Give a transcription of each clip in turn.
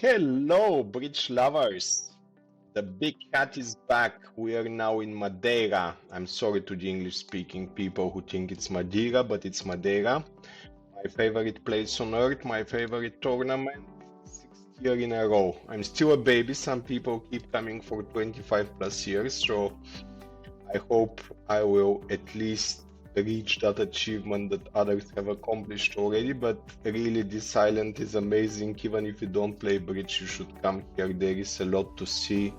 Hello, bridge lovers. The big cat is back. We are now in Madeira. I'm sorry to the English speaking people who think it's Madeira, but it's Madeira. My favorite place on earth, my favorite tournament, sixth year in a row. I'm still a baby. Some people keep coming for 25 plus years, so I hope I will at least reach that achievement that others have accomplished already. But really, this island is amazing. Even if you don't play bridge, you should come here. There is a lot to see,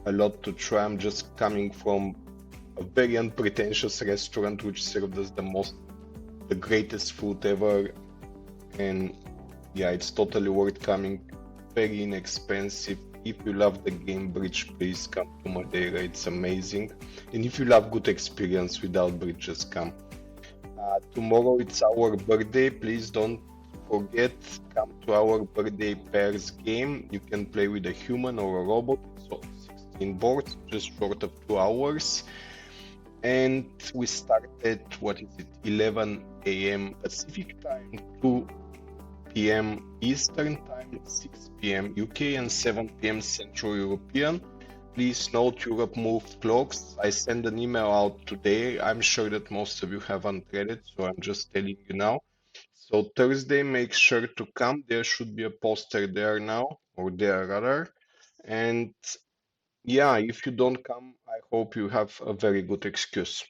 a lot to try. I'm just coming from a very unpretentious restaurant which served us the greatest food ever. And yeah, it's totally worth coming. Very inexpensive. If you love the game bridge, please come to Madeira. It's amazing. And if you love good experience without bridge, just come. Tomorrow it's our birthday. Please don't forget, come to our birthday pairs game. You can play with a human or a robot. So 16 boards, just short of 2 hours. And we started, what is it, 11 a.m. Pacific time, 2 p.m. Eastern time, 6 p.m. UK, and 7 p.m. Central European. Please note Europe moved clocks. I sent an email out today. I'm sure that most of you haven't read it, so I'm just telling you now. So Thursday, make sure to come. There should be a poster there now, or there rather. And yeah, if you don't come, I hope you have a very good excuse.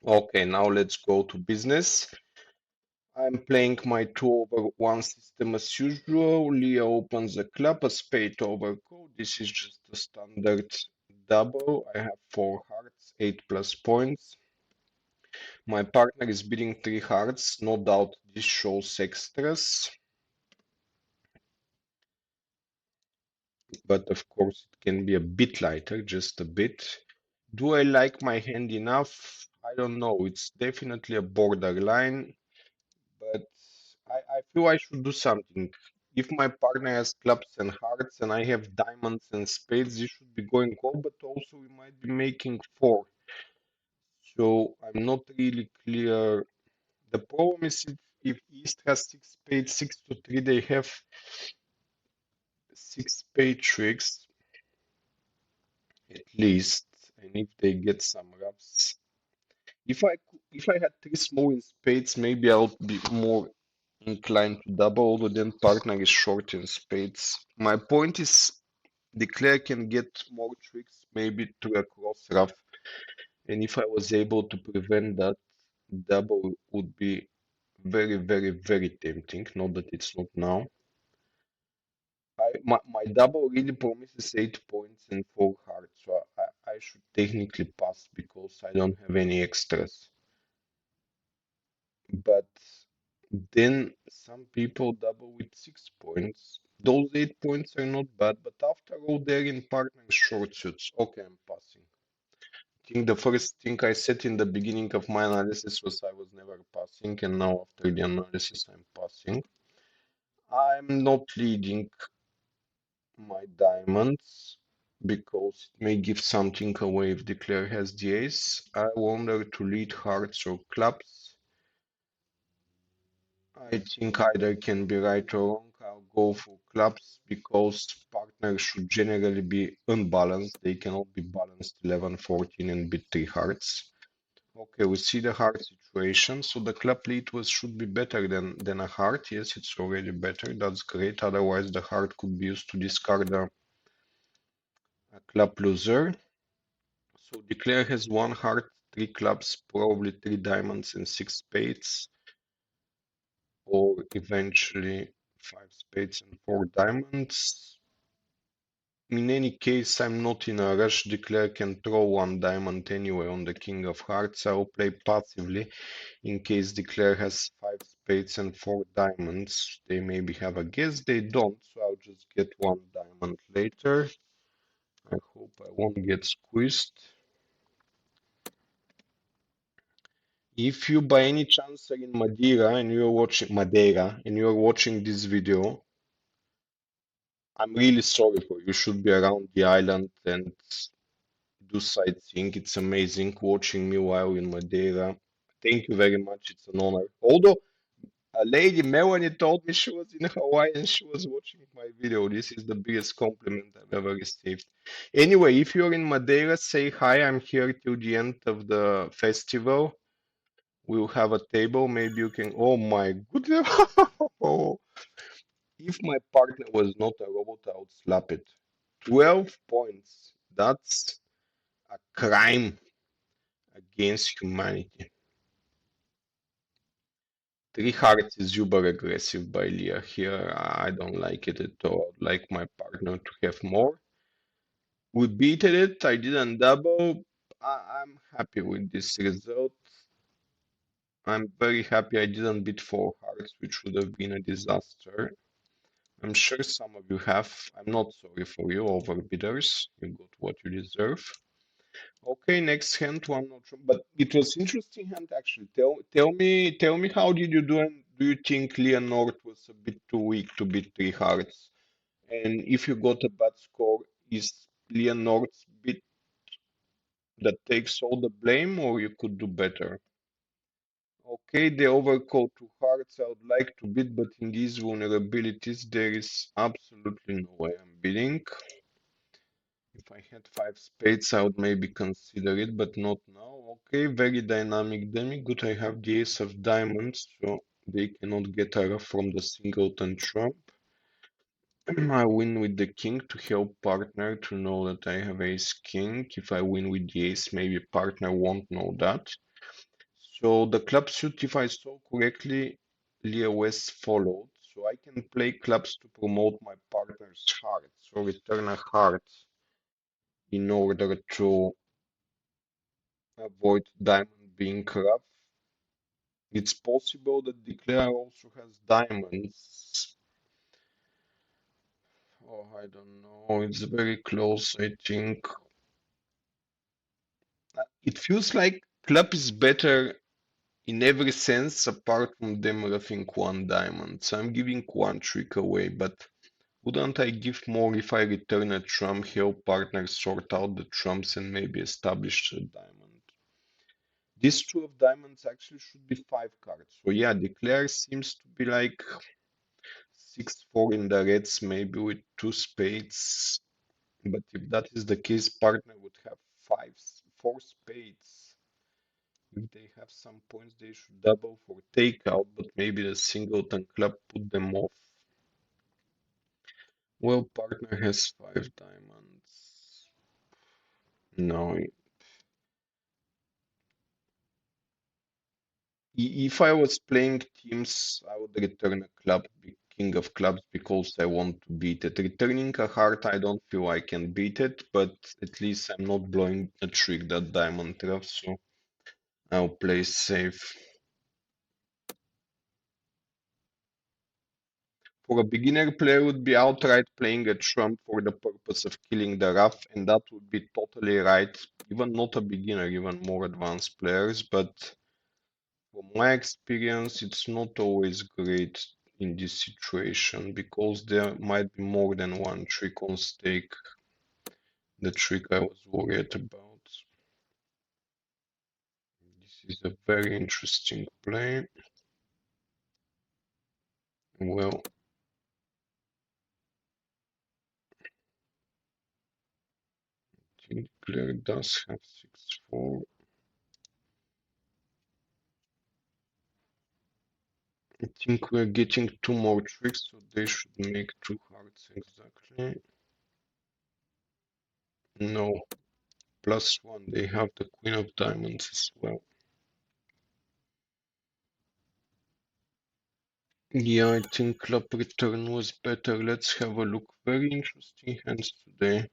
Okay, now let's go to business. I'm playing my 2/1 system as usual. Leah opens a club, a spade over code. This is just a standard double. I have 4 hearts, 8+ points. My partner is bidding 3 hearts. No doubt this shows extras. But of course it can be a bit lighter, just a bit. Do I like my hand enough? I don't know. It's definitely a borderline. But I feel I should do something. If my partner has clubs and hearts and I have diamonds and spades, this should be going all, but also we might be making 4. So I'm not really clear. The problem is if East has 6 spades, 6 to 3, they have 6 spade tricks at least. And if they get some roughs, if I had 3 small in spades, maybe I would be more inclined to double, although then partner is short in spades. My point is declare can get more tricks, maybe to a cross rough, and if I was able to prevent that, double would be very, very, very tempting. Not that it's not now. My double really promises 8 points and 4 hearts, so I should technically pass because I don't have any extras. But then some people double with 6 points. Those 8 points are not bad, but after all, they're in partner short suits. Okay, I'm passing. I think the first thing I said in the beginning of my analysis was I was never passing, and now after the analysis, I'm passing. I'm not leading my diamonds because it may give something away if declare has the ace. I wonder to lead hearts or clubs. I think either can be right or wrong. I'll go for clubs because partners should generally be unbalanced. They cannot be balanced 11, 14 and beat 3 hearts. Okay, we see the heart situation. So the club lead should be better than a heart. Yes, it's already better. That's great. Otherwise, the heart could be used to discard a club loser. So declare has 1 heart, 3 clubs, probably 3 diamonds and 6 spades. Or eventually 5 spades and 4 diamonds. In any case, I'm not in a rush. Declare can throw 1 diamond anyway on the king of hearts. I will play passively in case declare has 5 spades and 4 diamonds. They maybe have a guess. They don't, so I'll just get 1 diamond later. I hope I won't get squeezed. If you by any chance are in Madeira and you're watching this video, I'm really sorry for you. You should be around the island and do sightseeing. It's amazing watching me while in Madeira. Thank you very much. It's an honor. Although A lady, Melanie, told me she was in Hawaii and she was watching my video. This is the biggest compliment I've ever received. Anyway, if you're in Madeira, say hi. I'm here till the end of the festival. We'll have a table. Maybe you can. Oh my goodness. If my partner was not a robot, I would slap it. 12 points. That's a crime against humanity. 3 hearts is super aggressive by Leah here. I don't like it at all. I'd like my partner to have more. We beat it. I didn't double. I'm happy with this result. I'm very happy I didn't beat 4 hearts, which would have been a disaster. I'm sure some of you have. I'm not sorry for you, overbidders. You got what you deserve. Okay, next hand, one not sure, but it was interesting hand actually. Tell me how did you do, and do you think Leonard was a bit too weak to beat 3 hearts? And if you got a bad score, is Leonard's bit that takes all the blame, or you could do better? Okay, they overcall 2 hearts. I would like to beat, but in these vulnerabilities, there is absolutely no way I'm beating. If I had 5 spades, I would maybe consider it, but not now. Okay, very dynamic demi. Good, I have the ace of diamonds, so they cannot get out from the singleton trump. I win with the king to help partner to know that I have ace king. If I win with the ace, maybe partner won't know that. So the club suit, if I saw correctly, Leo West followed. So I can play clubs to promote my partner's heart. So return a heart in order to avoid diamond being rough. It's possible that Declare also has diamonds. Oh, I don't know. It's very close, I think. It feels like club is better in every sense apart from them roughing 1 diamond. So I'm giving 1 trick away, but wouldn't I give more if I return a trump, help partners sort out the trumps and maybe establish a diamond? This two of diamonds actually should be 5 cards. So yeah, Declare seems to be like 6-4 in the reds, maybe with 2 spades. But if that is the case, partner would have 4 spades. If they have some points, they should double for takeout, but maybe the singleton club put them off. Well, partner has 5 diamonds. No. If I was playing teams, I would return a club, king of clubs, because I want to beat it. Returning a heart, I don't feel I can beat it, but at least I'm not blowing a trick that diamond rough, so I'll play safe. For a beginner player would be outright playing a trump for the purpose of killing the rough, and that would be totally right. Even not a beginner, even more advanced players, but from my experience, it's not always great in this situation because there might be more than one trick on stake. The trick I was worried about. This is a very interesting play. Well, I think player does have 6-4. I think we're getting 2 more tricks, so they should make 2 hearts exactly. No, +1. They have the queen of diamonds as well. Yeah, I think club return was better. Let's have a look. Very interesting hands today.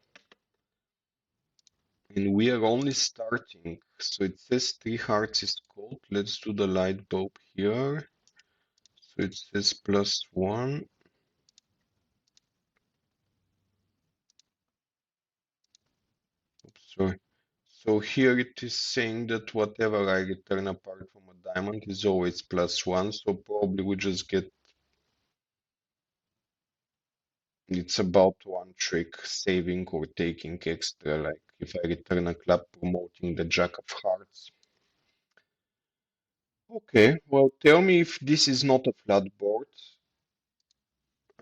And we are only starting. So it says 3 hearts is called. Let's do the light bulb here. So it says +1. Oops, sorry. So here it is saying that whatever I return apart from a diamond is always +1. So probably we just get, it's about 1 trick, saving or taking extra. Like if I return a club promoting the jack of hearts. Okay, well, tell me if this is not a flat board.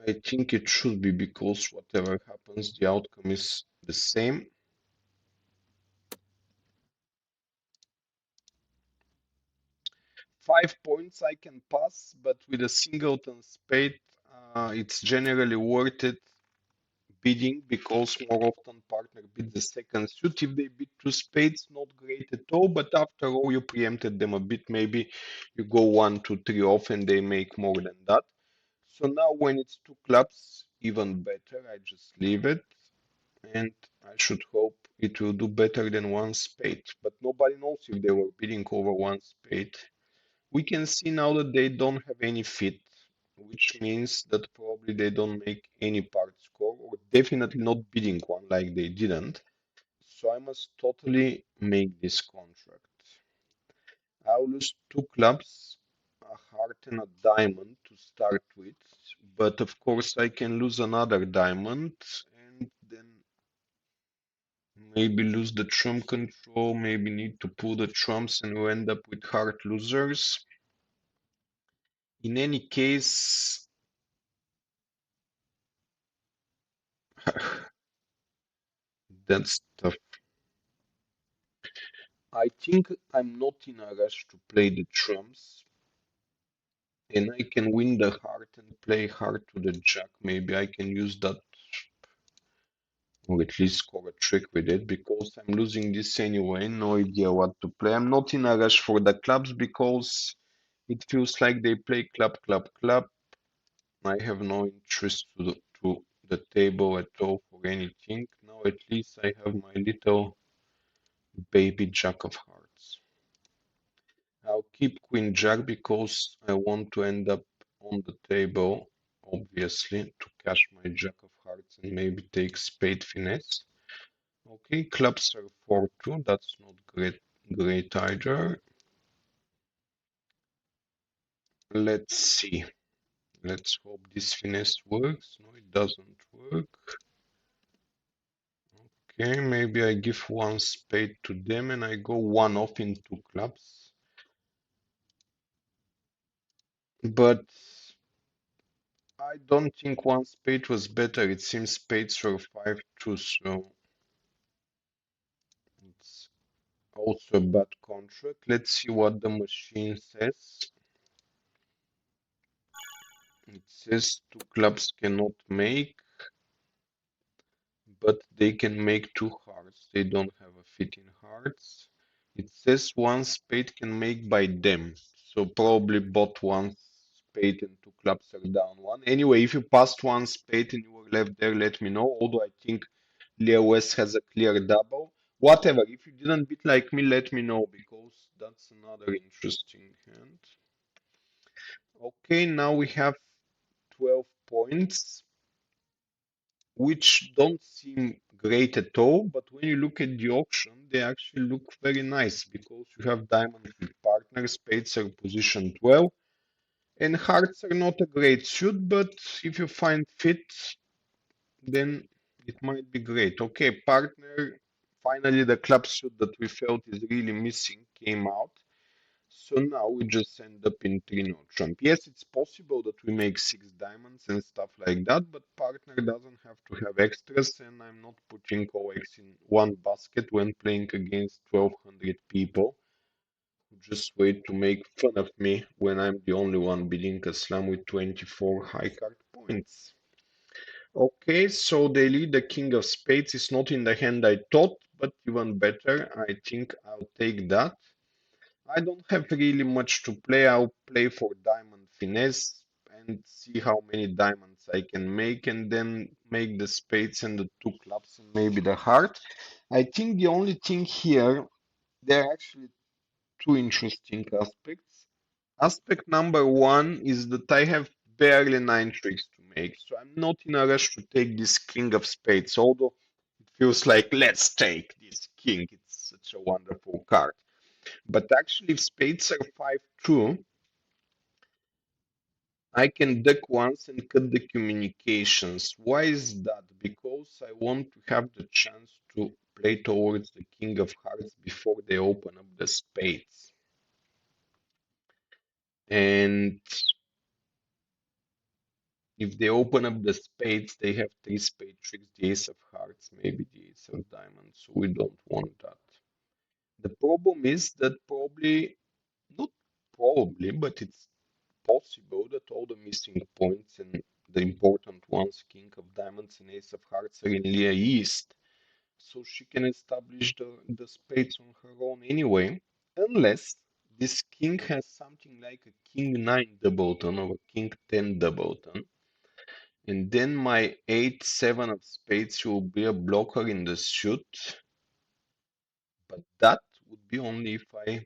I think it should be because whatever happens, the outcome is the same. 5 points I can pass, but with a singleton spade, it's generally worth it bidding because more often partner bid the second suit. If they bid two spades, not great at all, but after all, you preempted them a bit. Maybe you go 1, 2, 3 off and they make more than that. So now when it's two clubs, even better. I just leave it and I should hope it will do better than one spade. But nobody knows if they were bidding over one spade. We can see now that they don't have any fit, which means that probably they don't make any part score or definitely not bidding one like they didn't. So I must totally make this contract. I'll lose two clubs, a heart and a diamond to start with, but of course I can lose another diamond and then maybe lose the trump control, maybe need to pull the trumps and we'll end up with heart losers. In any case, that's tough. I think I'm not in a rush to play the trumps, and I can win the heart and play heart to the jack. Maybe I can use that, or at least score a trick with it, because I'm losing this anyway. No idea what to play. I'm not in a rush for the clubs because it feels like they play club, club, club. I have no interest to the table at all for anything. Now at least I have my little baby jack of hearts. I'll keep queen jack because I want to end up on the table, obviously, to cash my jack of hearts and maybe take spade finesse. Okay, clubs are 4-2. That's not great either. Let's see. Let's hope this finesse works. No, it doesn't work. Okay, maybe I give one spade to them and I go one off in two clubs. But I don't think one spade was better. It seems spades were 5-2, so it's also a bad contract. Let's see what the machine says. It says two clubs cannot make, but they can make two hearts. They don't have a fit in hearts. It says one spade can make by them. So probably bought one spade and two clubs are down one. Anyway, if you passed one spade and you were left there, let me know. Although I think Leo West has a clear double. Whatever. If you didn't beat like me, let me know because that's another interesting hand. Okay, now we have 12 points, which don't seem great at all, but when you look at the auction, they actually look very nice because you have diamonds with partners, spades are positioned well, and hearts are not a great suit, but if you find fit, then it might be great. Okay, partner, finally the club suit that we felt is really missing came out. So now we just end up in 3-0 trump. Yes, it's possible that we make 6 diamonds and stuff like that, but partner doesn't have to have extras, and I'm not putting all eggs in one basket when playing against 1200 people who just wait to make fun of me when I'm the only one bidding a slam with 24 high card points. Okay, so they lead the king of spades. It's not in the hand I thought, but even better. I think I'll take that. I don't have really much to play. I'll play for diamond finesse and see how many diamonds I can make and then make the spades and the two clubs and maybe the heart. I think the only thing here, there are actually two interesting aspects. Aspect number one is that I have barely 9 tricks to make, so I'm not in a rush to take this king of spades, although it feels like let's take this king. It's such a wonderful card. But actually, if spades are 5-2, I can duck once and cut the communications. Why is that? Because I want to have the chance to play towards the king of hearts before they open up the spades. And if they open up the spades, they have three spade tricks, the ace of hearts, maybe the ace of diamonds. So we don't want that. The problem is that not probably, but it's possible that all the missing points and the important ones, king of diamonds and ace of hearts, are in Leah East. So she can establish the spades on her own anyway, unless this king has something like a king 9 doubleton or a king 10 doubleton. And then my 8 7 of spades will be a blocker in the suit. But that would be only if I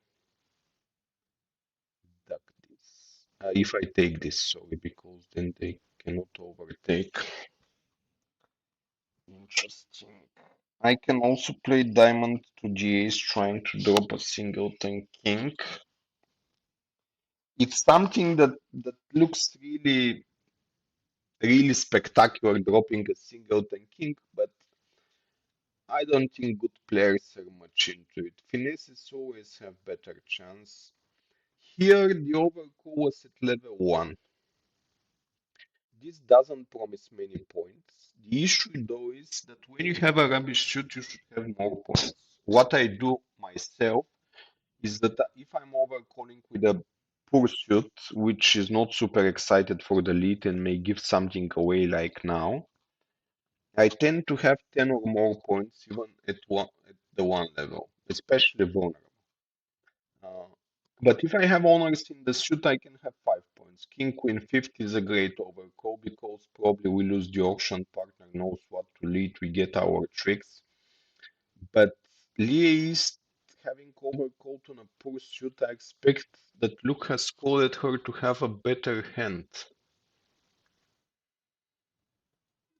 duck this. If I take this, sorry, because then they cannot overtake. Interesting. I can also play diamond to the ace, trying to drop a singleton king. It's something that looks really spectacular, dropping a singleton king, but I don't think good players are much into it. Finesses always have better chance. Here, the overcall was at level 1. This doesn't promise many points. The issue though is that when you have a rubbish shoot, you should have more points. What I do myself is that if I'm overcalling with a poor suit, which is not super excited for the lead and may give something away like now, I tend to have 10 or more points even at the one level, especially vulnerable. Uh, but if I have honors in the suit, I can have 5 points. King Queen 50 is a great overcall because probably we lose the auction. Partner knows what to lead. We get our tricks. But Lee is having overcalled on a poor suit. I expect that Luke has called her to have a better hand.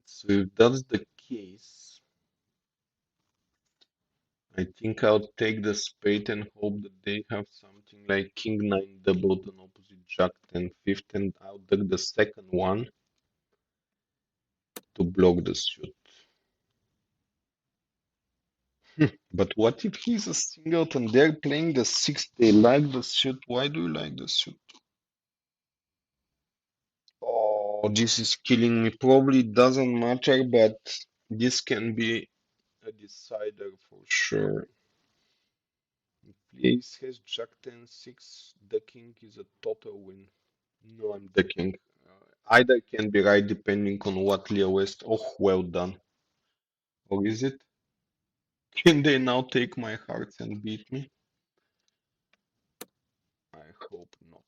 So if that's the case, I think I'll take the spade and hope that they have something like King 9 doubled on opposite Jack 10 fifth, and I'll take the second one to block the suit. But what if he's a singleton? They're playing the sixth. They like the suit. Why do you like the suit? Oh, this is killing me. Probably doesn't matter, but this can be a decider for sure. If ace has Jack 10 6, the king is a total win. No, I'm the king. Either can be right depending on what Leah West. Oh, well done. Or is it? Can they now take my hearts and beat me? I hope not.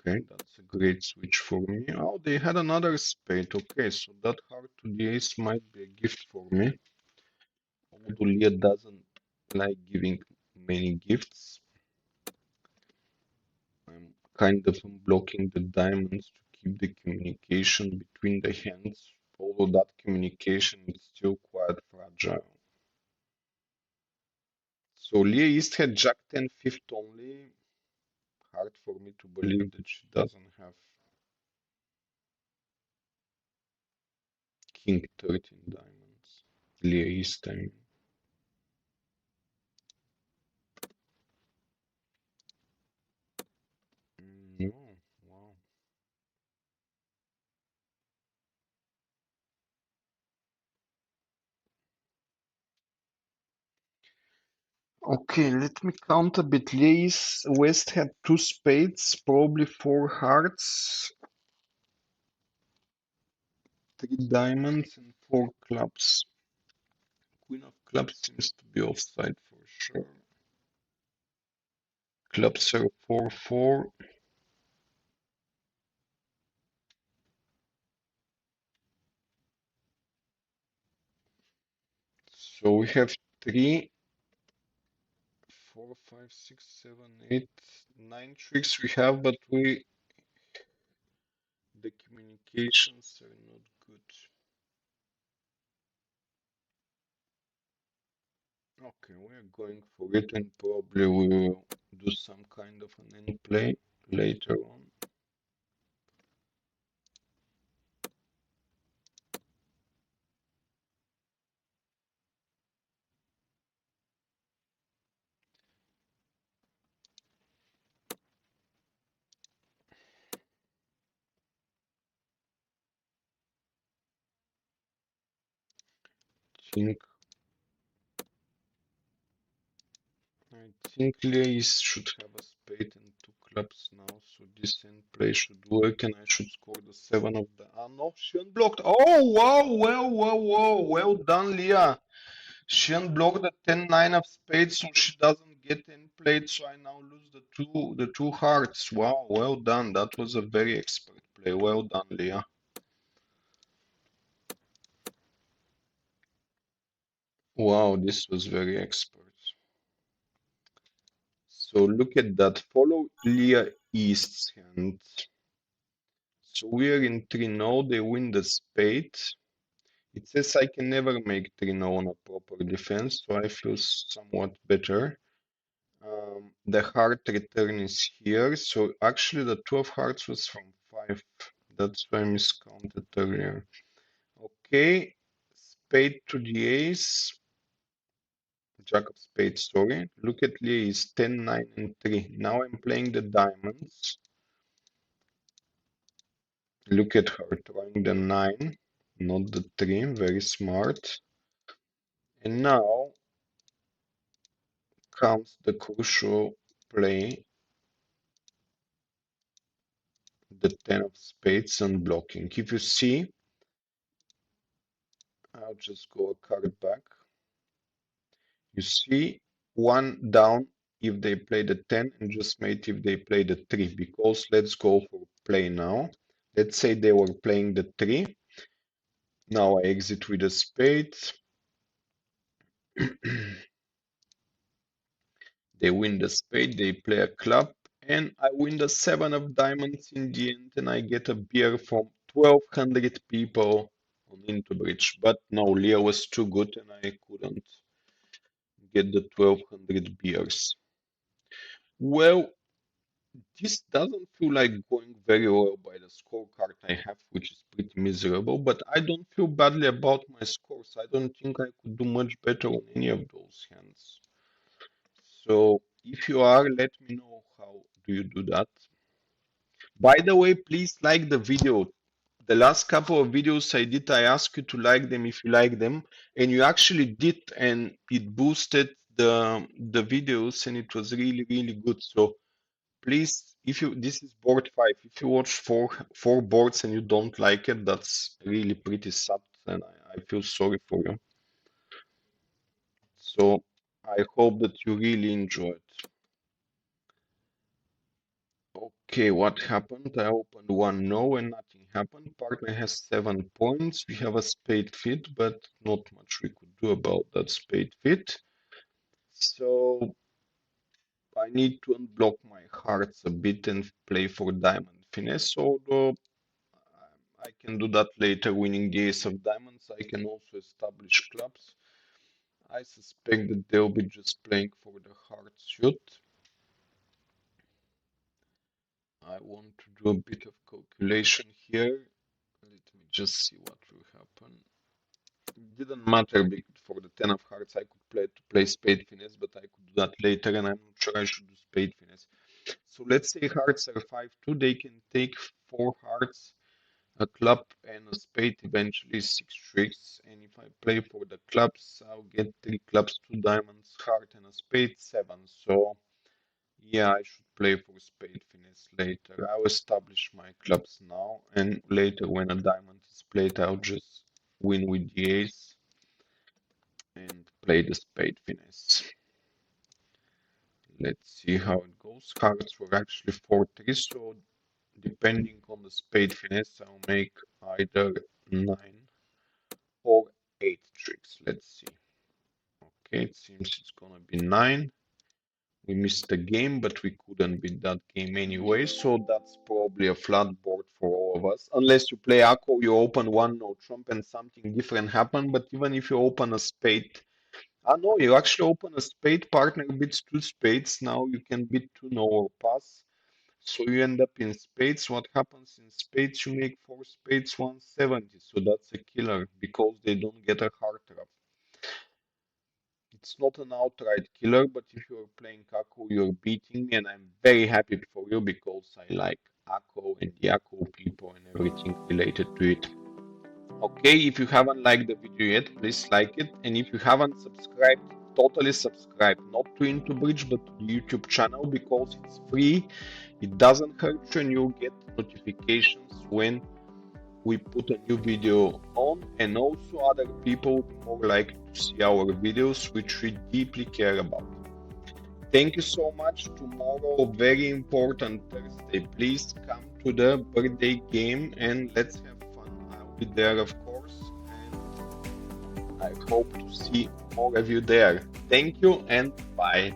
Okay, that's a great switch for me. Oh, they had another spade. Okay, so that heart to the ace might be a gift for me. Although Leah doesn't like giving many gifts. I'm kind of blocking the diamonds to keep the communication between the hands, although that communication is still quite fragile. So Leah East had Jack 10 fifth only. Hard for me to believe that she doesn't have King 13 diamonds. Leah East, I mean. No, wow. Okay, let me count a bit. Leah's West had two spades, probably four hearts, three diamonds, and four clubs. Queen of clubs seems to be offside for sure. Clubs are 4-4. So we have 3, 4, 5, 6, 7, 8, 9 tricks we have, but the communications are not good. Okay, we're going for it and probably we will do some kind of an end play later on. think Lay should have a spade and two clubs now, so this end play should work, and I should score the seven of the. Ah no, she unblocked. Oh wow, well done, Leah. She unblocked the 10-9 of spades, so she doesn't get end played. So I now lose the two hearts. Wow, well done. That was a very expert play. Well done, Leah. Wow, this was very expert. So look at that. Follow Leah East's hand. So we are in 3 now. They win the spade. It says I can never make 3 now on a proper defense, so I feel somewhat better. The heart return is here. So actually the two of hearts was from 5. That's why I miscounted earlier. Okay. Spade to the ace. Jack of spades, sorry. Look at Lee, is 10, 9, and 3. Now I'm playing the diamonds. Look at her throwing the 9, not the 3. Very smart. And now comes the crucial play, the 10 of spades and blocking. If you see, I'll just go a card back. You see, one down if they play the 10 and just mate if they play the 3. Because let's go for play now. Let's say they were playing the 3. Now I exit with a spade. They win the spade, they play a club, and I win the 7 of diamonds in the end, and I get a beer from 1200 people on IntoBridge. But no, Leah was too good and I couldn't get the 1200 beers. Well, this doesn't feel like going very well by the scorecard I have, which is pretty miserable, but I don't feel badly about my scores. I don't think I could do much better on any of those hands. So if you are, let me know how do you do that. By the way, please like the video. The last couple of videos I did, I asked you to like them if you like them, and you actually did, and it boosted the videos, and it was really good. So please, if you this is board 5, if you watch four boards and you don't like it, that's really pretty sad, and I feel sorry for you. So I hope that you really enjoyed. Okay, what happened? I opened one no and nothing happened. Partner has 7 points. We have a spade fit, but not much we could do about that spade fit. So I need to unblock my hearts a bit and play for diamond finesse, although I can do that later, winning the ace of diamonds. I can also establish clubs. I suspect that they'll be just playing for the heart suit. I want to do a bit of calculation here. Let me just see what will happen. It didn't matter for the 10 of hearts. I could play spade finesse, but I could do that later, and I'm not sure I should do spade finesse. So let's say hearts are 5-2. They can take 4 hearts, a club, and a spade, eventually 6 tricks. And if I play for the clubs, I'll get 3 clubs, 2 diamonds, heart, and a spade, 7. So yeah, I should play for spade finesse later. I'll establish my clubs now, and later when a diamond is played, I'll just win with the ace and play the spade finesse. Let's see how it goes. Hearts were actually 4-3, so depending on the spade finesse, I'll make either 9 or 8 tricks. Let's see. Okay, it seems it's gonna be 9. We missed the game, but we couldn't beat that game anyway, so that's probably a flat board for all of us. Unless you play Akko, you open one no trump and something different happen, but even if you open a spade, no, you actually open a spade, partner beats 2 spades, now you can beat 2 no or pass. So you end up in spades. What happens in spades? You make 4 spades 170, so that's a killer because they don't get a heart trap. It's not an outright killer, but if you're playing Akko, you're beating me, and I'm very happy for you because I like Akko and the Akko people and everything related to it. Okay, if you haven't liked the video yet, please like it. And if you haven't subscribed, totally subscribe. Not to IntoBridge, but to the YouTube channel because it's free. It doesn't hurt you and you'll get notifications when we put a new video on. And also other people will be more likely to see our videos, which we deeply care about. Thank you so much. Tomorrow, very important Thursday. Please come to the birthday game and let's have fun. I'll be there, of course, and I hope to see more of you there. Thank you and bye.